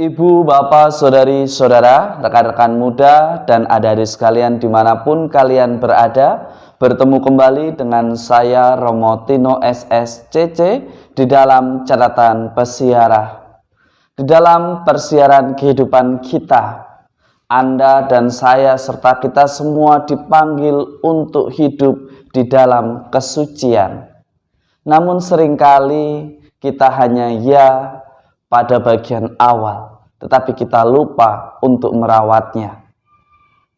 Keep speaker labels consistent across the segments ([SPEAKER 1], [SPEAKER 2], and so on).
[SPEAKER 1] Ibu, bapak, saudari, saudara, rekan-rekan muda, dan adik-adik sekalian dimanapun kalian berada, bertemu kembali dengan saya Romo Tino SSCC di dalam catatan pesiarah. Di dalam persiaran kehidupan kita, Anda dan saya serta kita semua dipanggil untuk hidup di dalam kesucian. Namun seringkali kita hanya pada bagian awal, tetapi kita lupa untuk merawatnya.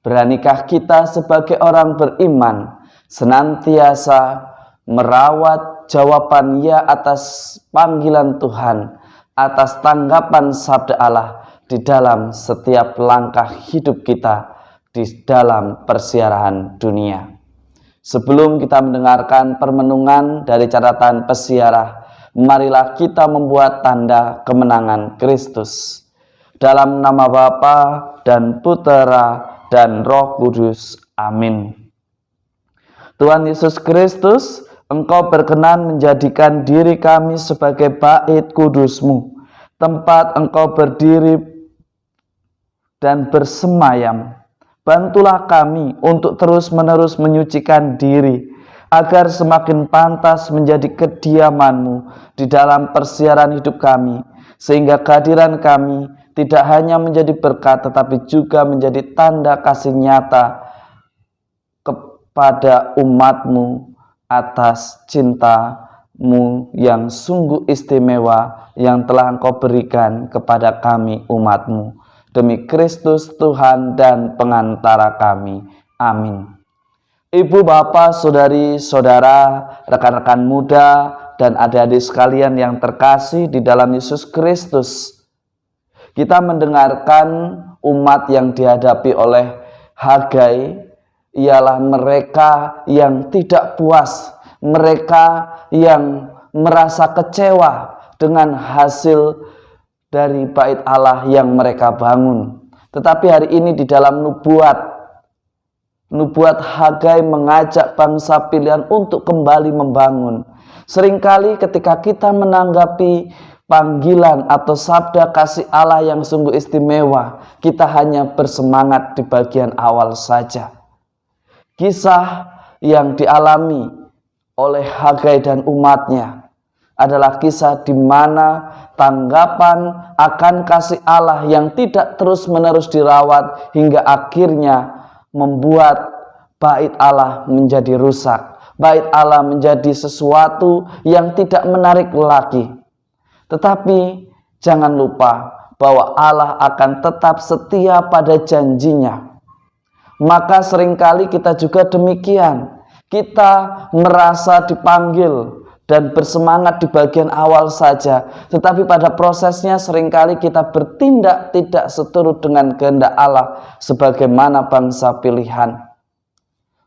[SPEAKER 1] Beranikah kita sebagai orang beriman senantiasa merawat jawaban ya atas panggilan Tuhan, atas tanggapan sabda Allah di dalam setiap langkah hidup kita di dalam persiaran dunia? Sebelum kita mendengarkan permenungan dari catatan pesiarah, marilah kita membuat tanda kemenangan Kristus. Dalam nama Bapa dan Putera dan Roh Kudus. Amin. Tuhan Yesus Kristus, Engkau berkenan menjadikan diri kami sebagai bait kudus-Mu, tempat Engkau berdiri dan bersemayam. Bantulah kami untuk terus-menerus menyucikan diri, agar semakin pantas menjadi kediaman-Mu di dalam persiaran hidup kami, sehingga kehadiran kami tidak hanya menjadi berkat, tetapi juga menjadi tanda kasih nyata kepada umat-Mu atas cinta-Mu yang sungguh istimewa yang telah Engkau berikan kepada kami umat-Mu. Demi Kristus Tuhan dan pengantara kami. Amin. Ibu, bapak, saudari, saudara, rekan-rekan muda, dan adik-adik sekalian yang terkasih di dalam Yesus Kristus, kita mendengarkan umat yang dihadapi oleh Hagai ialah mereka yang tidak puas, mereka yang merasa kecewa dengan hasil dari bait Allah yang mereka bangun. Tetapi hari ini di dalam nubuat Hagai mengajak bangsa pilihan untuk kembali membangun. Seringkali ketika kita menanggapi panggilan atau sabda kasih Allah yang sungguh istimewa, kita hanya bersemangat di bagian awal saja. Kisah yang dialami oleh Hagai dan umatnya adalah kisah di mana tanggapan akan kasih Allah yang tidak terus-menerus dirawat hingga akhirnya membuat bait Allah menjadi rusak. Bait Allah menjadi sesuatu yang tidak menarik lagi. Tetapi jangan lupa bahwa Allah akan tetap setia pada janjinya. Maka seringkali kita juga demikian. Kita merasa dipanggil dan bersemangat di bagian awal saja, tetapi pada prosesnya seringkali kita bertindak tidak seturut dengan kehendak Allah sebagaimana bangsa pilihan.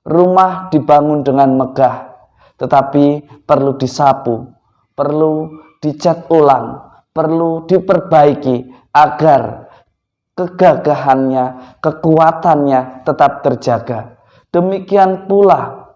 [SPEAKER 1] Rumah dibangun dengan megah, tetapi perlu disapu, perlu dicat ulang, perlu diperbaiki agar kegagahannya, kekuatannya tetap terjaga. Demikian pula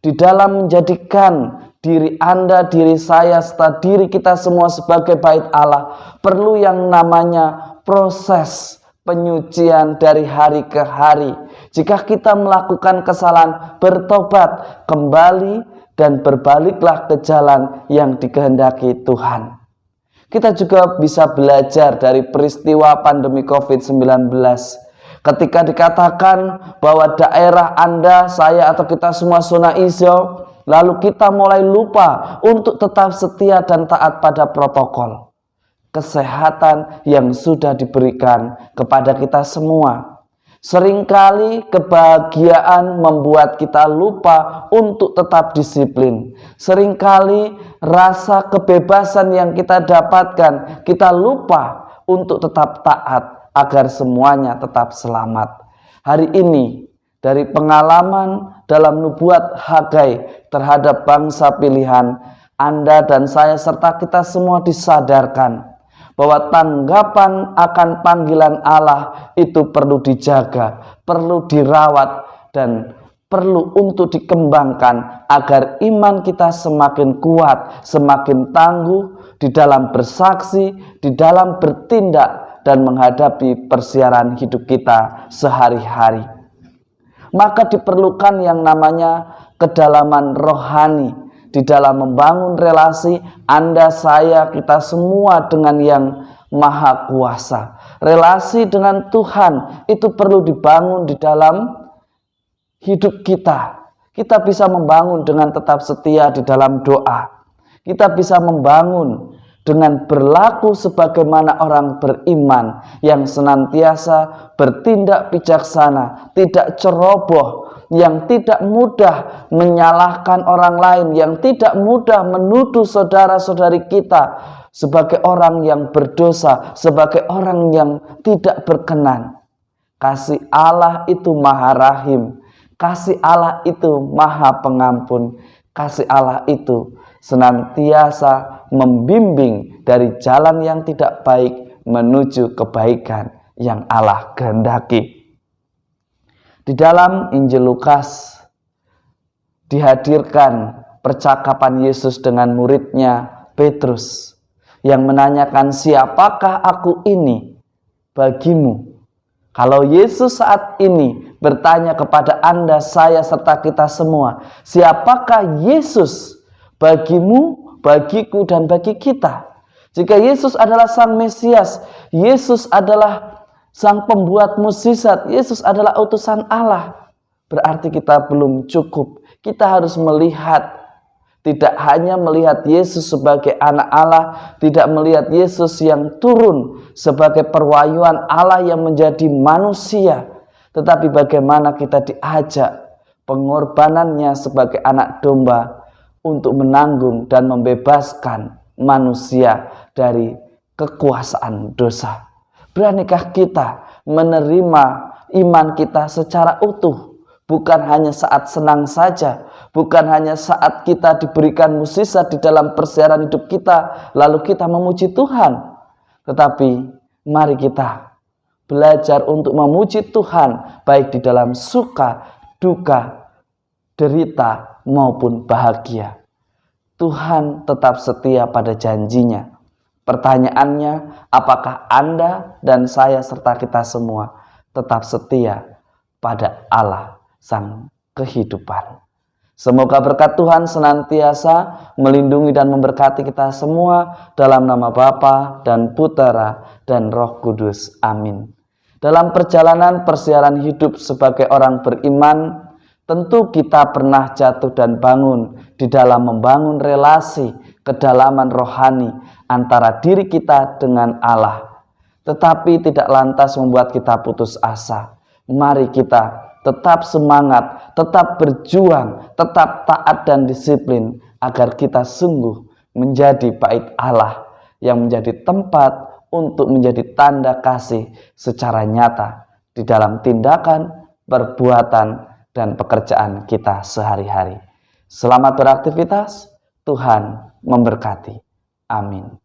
[SPEAKER 1] di dalam menjadikan diri Anda, diri saya, serta diri kita semua sebagai bait Allah, perlu yang namanya proses penyucian dari hari ke hari. Jika kita melakukan kesalahan, bertobat kembali dan berbaliklah ke jalan yang dikehendaki Tuhan. Kita juga bisa belajar dari peristiwa pandemi COVID-19. Ketika dikatakan bahwa daerah Anda, saya, atau kita semua zona hijau, lalu kita mulai lupa untuk tetap setia dan taat pada protokol kesehatan yang sudah diberikan kepada kita semua. Seringkali kebahagiaan membuat kita lupa untuk tetap disiplin. Seringkali rasa kebebasan yang kita dapatkan, kita lupa untuk tetap taat agar semuanya tetap selamat. Hari ini dari pengalaman dalam nubuat Hagai terhadap bangsa pilihan, Anda dan saya serta kita semua disadarkan bahwa tanggapan akan panggilan Allah itu perlu dijaga, perlu dirawat, dan perlu untuk dikembangkan agar iman kita semakin kuat, semakin tangguh di dalam bersaksi, di dalam bertindak dan menghadapi persiaran hidup kita sehari-hari. Maka diperlukan yang namanya kedalaman rohani di dalam membangun relasi Anda, saya, kita semua dengan yang Maha Kuasa. Relasi dengan Tuhan itu perlu dibangun di dalam hidup kita. Kita bisa membangun dengan tetap setia di dalam doa. Kita bisa membangun dengan berlaku sebagaimana orang beriman yang senantiasa bertindak bijaksana, tidak ceroboh, yang tidak mudah menyalahkan orang lain, yang tidak mudah menuduh saudara-saudari kita sebagai orang yang berdosa, sebagai orang yang tidak berkenan. Kasih Allah itu maha rahim, kasih Allah itu maha pengampun, kasih Allah itu senantiasa membimbing dari jalan yang tidak baik menuju kebaikan yang Allah kehendaki. Di dalam Injil Lukas dihadirkan percakapan Yesus dengan muridnya Petrus yang menanyakan, siapakah aku ini bagimu? Kalau Yesus saat ini bertanya kepada Anda, saya, serta kita semua, siapakah Yesus bagimu, bagiku, dan bagi kita? Jika Yesus adalah Sang Mesias, Yesus adalah Sang pembuat mukjizat, Yesus adalah utusan Allah, berarti kita belum cukup. Kita harus melihat, tidak hanya melihat Yesus sebagai anak Allah, tidak melihat Yesus yang turun sebagai perwayuan Allah yang menjadi manusia, tetapi bagaimana kita diajak pengorbanannya sebagai anak domba untuk menanggung dan membebaskan manusia dari kekuasaan dosa. Beranikah kita menerima iman kita secara utuh? Bukan hanya saat senang saja, bukan hanya saat kita diberikan mukjizat di dalam persiaran hidup kita, lalu kita memuji Tuhan. Tetapi mari kita belajar untuk memuji Tuhan, baik di dalam suka, duka, derita, maupun bahagia. Tuhan tetap setia pada janjinya. Pertanyaannya, apakah Anda dan saya serta kita semua tetap setia pada Allah Sang kehidupan? Semoga berkat Tuhan senantiasa melindungi dan memberkati kita semua, dalam nama Bapa dan Putera dan Roh Kudus. Amin. Dalam perjalanan persiaran hidup sebagai orang beriman, tentu kita pernah jatuh dan bangun di dalam membangun relasi kedalaman rohani antara diri kita dengan Allah. Tetapi tidak lantas membuat kita putus asa. Mari kita tetap semangat, tetap berjuang, tetap taat dan disiplin, agar kita sungguh menjadi bait Allah yang menjadi tempat untuk menjadi tanda kasih secara nyata di dalam tindakan, perbuatan, dan pekerjaan kita sehari-hari. Selamat beraktivitas, Tuhan memberkati. Amin.